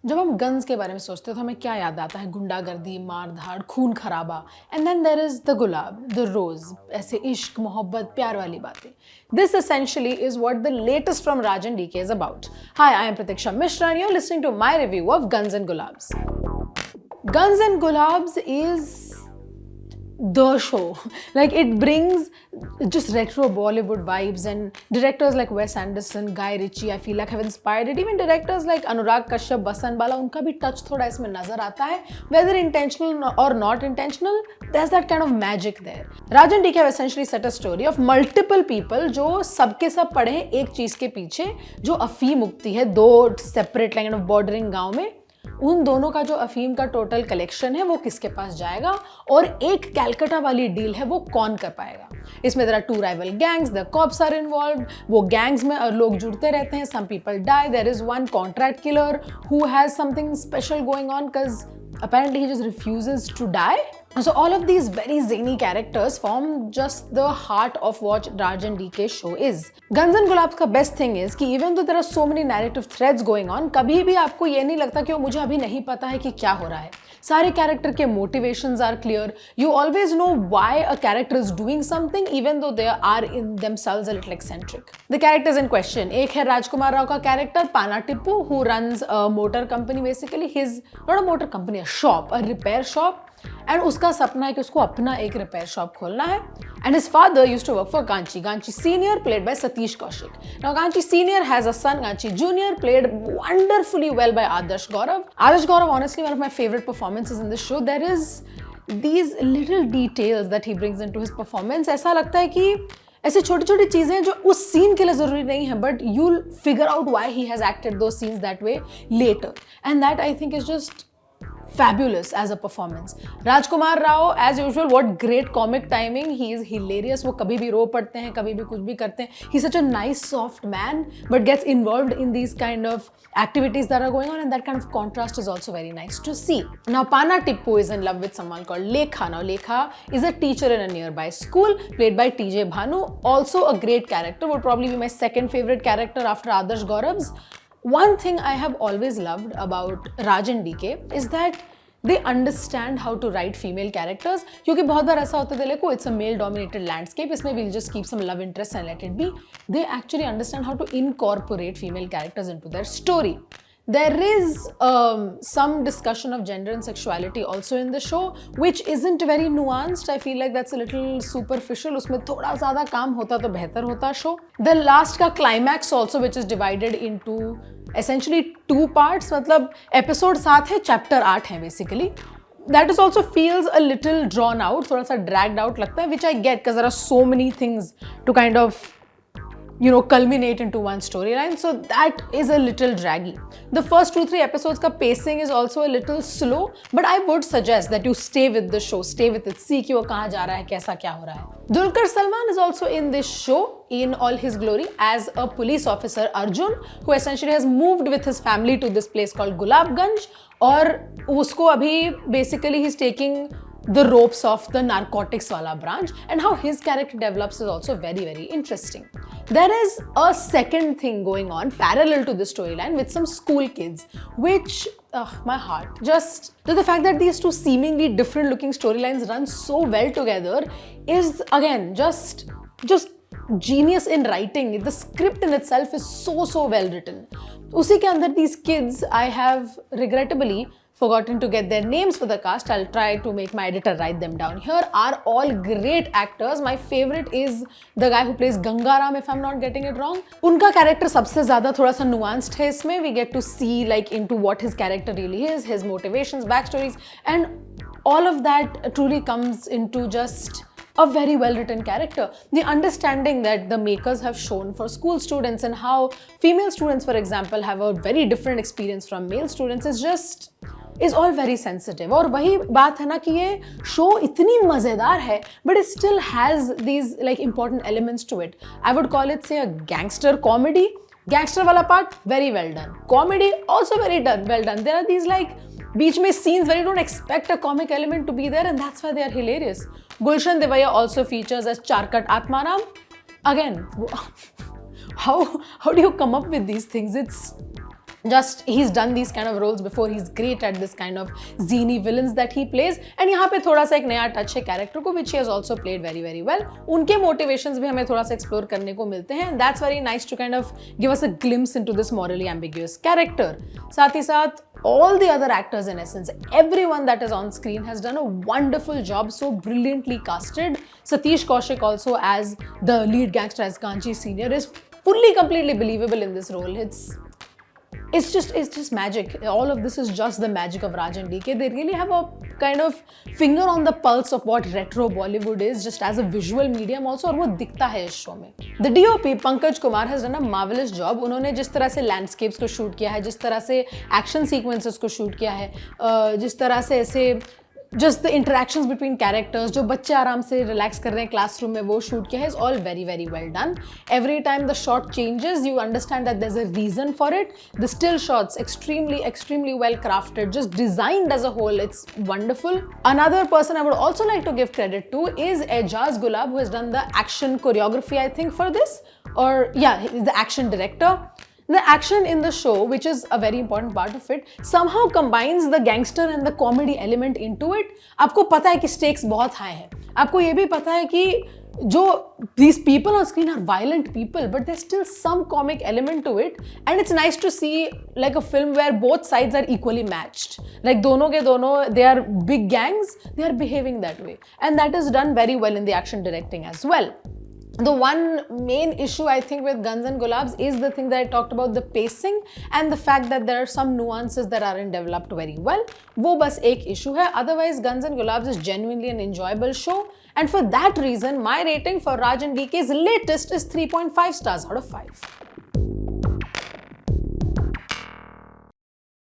जब हम गन्स के बारे में सोचते हैं तो हमें क्या याद आता है? गुंडागर्दी, मार धाड़, खून खराबा। And then there is the gulab, the rose, ऐसे इश्क, मोहब्बत, प्यार वाली बातें। This essentially is what the latest from Rajan DK is about. Hi, I am Pratiksha Mishra and you're listening to my review of Guns and Gulabs. Guns and Gulabs is the show. Like, it brings just retro Bollywood vibes, and directors like Wes Anderson, Guy Ritchie, I feel like have inspired it. Even directors like Anurag Kashyap, Basan Bala, उनका भी touch थोड़ा इसमें नजर आता है. Whether intentional or not intentional, there's that kind of magic there. Rajan DK have essentially set a story of multiple people जो सबके सब पड़े हैं एक चीज के पीछे, जो अफीम उगती है दो separate kind of bordering गांव में. उन दोनों का जो अफीम का टोटल कलेक्शन है वो किसके पास जाएगा, और एक कैलकटा वाली डील है वो कौन कर पाएगा. इसमें there are two rival gangs, the cops are involved. वो गैंग्स में लोग जुड़ते रहते हैं, some people die. There is one contract killer who has something special going on because apparently he just refuses to die. So all of these very zany characters form just the heart of what Rajan DK's show is. Guns and Gulabs का best thing is कि even though there are so many narrative threads going on, कभी भी आपको ये नहीं लगता कि मुझे अभी नहीं पता है कि क्या हो रहा है. सारे कैरेक्टर के motivations are clear. You always know why a character is doing something even though they are in themselves a little eccentric. The characters in question, एक है राजकुमार राव का कैरेक्टर पाना Tipu, who runs a motor company basically. His not a motor company, a shop, a repair shop. And उसका सपना है कि उसको अपना एक रिपेयर शॉप खोलना है. And his father used to work for Ganchi. Ganchi senior played by Satish Kaushik. Now Ganchi senior has a son, Ganchi junior played wonderfully well by Adarsh Gourav. Adarsh Gourav honestly one of my favourite performances in this show. There is these little details that he brings into his performance. ऐसा लगता है कि ऐसे छोटी छोटी चीजें जो उस सीन के लिए जरूरी नहीं है, but you'll figure out why he has acted those scenes that way later. And that I think is just fabulous as a performance. Rajkumar Rao, as usual, what great comic timing. He is hilarious. वो कभी भी रो पड़ते हैं, कभी भी कुछ भी करते हैं. He's such a nice, soft man, but gets involved in these kind of activities that are going on, and that kind of contrast is also very nice to see. Now, Pana Tippu is in love with someone called Lekha. Now, Lekha is a teacher in a nearby school, played by TJ Bhanu. Also a great character. Would probably be my second favorite character after Adarsh Gaurav's. One thing I have always loved about Rajan DK is that they understand how to write female characters. क्योंकि बहुत बार ऐसा होता है देखो, it's a male dominated landscape, इसमें we'll just keep some love interest and let it be. They actually understand how to incorporate female characters into their story. There is some discussion of gender and sexuality also in the show, which isn't very nuanced. I feel like that's a little superficial. उसमें थोड़ा ज़्यादा काम होता तो बेहतर होता show. The last का climax also, which is divided into essentially 2 parts. मतलब episode 7 है, chapter 8 है basically. That is also feels a little drawn out, थोड़ा सा dragged out लगता है, which I get because there are so many things to kind of culminate into one storyline. So that is a little draggy. The first 2-3 episodes का pacing is also a little slow, but I would suggest that you stay with the show, stay with it, see कि वो कहाँ जा रहा है, कैसा क्या हो रहा है. Dulquer Salmaan is also in this show in all his glory as a police officer Arjun, who essentially has moved with his family to this place called Gulabganj, और उसको अभी basically he's taking the ropes of the narcotics wala branch, and how his character develops is also very, very interesting. There is a second thing going on parallel to this storyline with some school kids, which my heart, just the fact that these two seemingly different looking storylines run so well together is again just genius in writing. The script in itself is so well written. उसी के अंदर these kids, I have regrettably forgotten to get their names for the cast. I'll try to make my editor write them down here. Are all great actors. My favorite is the guy who plays Gangaram, if I'm not getting it wrong. उनका character सबसे ज़्यादा थोड़ा सा nuanced है इसमें. We get to see like into what his character really is, his motivations, backstories, and all of that truly comes into just a very well written character. The understanding that the makers have shown for school students and how female students, for example, have a very different experience from male students is all very sensitive. और वही बात है ना कि ये show इतनी मजेदार है, but it still has these like important elements to it. I would call it, say, a gangster comedy. Gangster वाला part very well done. Comedy also very well done. There are these like बीच में scenes where you don't expect a comic element to be there, and that's why they are hilarious. Gulshan Devaya also features as Charkat Atmaram. Again, how do you come up with these things? just he's done these kind of roles before. He's great at this kind of zany villains that he plays, and यहाँ पे थोड़ा सा एक नया touch है character को, which he has also played very very well. उनके motivations भी हमें थोड़ा सा explore करने को मिलते हैं, and that's very nice to kind of give us a glimpse into this morally ambiguous character. साथ ही साथ all the other actors, in essence, everyone that is on screen has done a wonderful job, so brilliantly casted. Satish Kaushik also as the lead gangster, as Kanchi Senior, is fully completely believable in this role. It's just magic. All of this is just the magic of Raj and DK. They really have a kind of finger on the pulse of what retro Bollywood is, just as a visual medium also, और वो दिखता है इस show में. The DOP Pankaj Kumar has done a marvelous job. उन्होंने जिस तरह से landscapes को shoot किया है, जिस तरह से action sequences को shoot किया है, जिस तरह से ऐसे just the interactions between characters, जो बच्चे आराम से relax कर रहे हैं classroom में, वो shoot किया है, is all very very well done. Every time the shot changes, you understand that there's a reason for it. The still shots, extremely well crafted, just designed as a whole, it's wonderful. Another person I would also like to give credit to is Ejaz Gulab, who has done the action choreography, I think, for this, or yeah, he's the action director. The action in the show, which is a very important part of it, somehow combines the gangster and the comedy element into it. आपको पता है कि stakes बहुत high हैं. आपको ये भी पता है कि जो these people on screen are violent people, but there's still some comic element to it, and it's nice to see like a film where both sides are equally matched. Like दोनों के दोनों, they are big gangs, they are behaving that way, and that is done very well in the action directing as well. The one main issue I think with Guns and Gulabs is the thing that I talked about, the pacing and the fact that there are some nuances that aren't developed very well. वो बस एक issue है. Otherwise, Guns and Gulabs is genuinely an enjoyable show, and for that reason, my rating for Raj and DK's latest is 3.5 stars out of 5.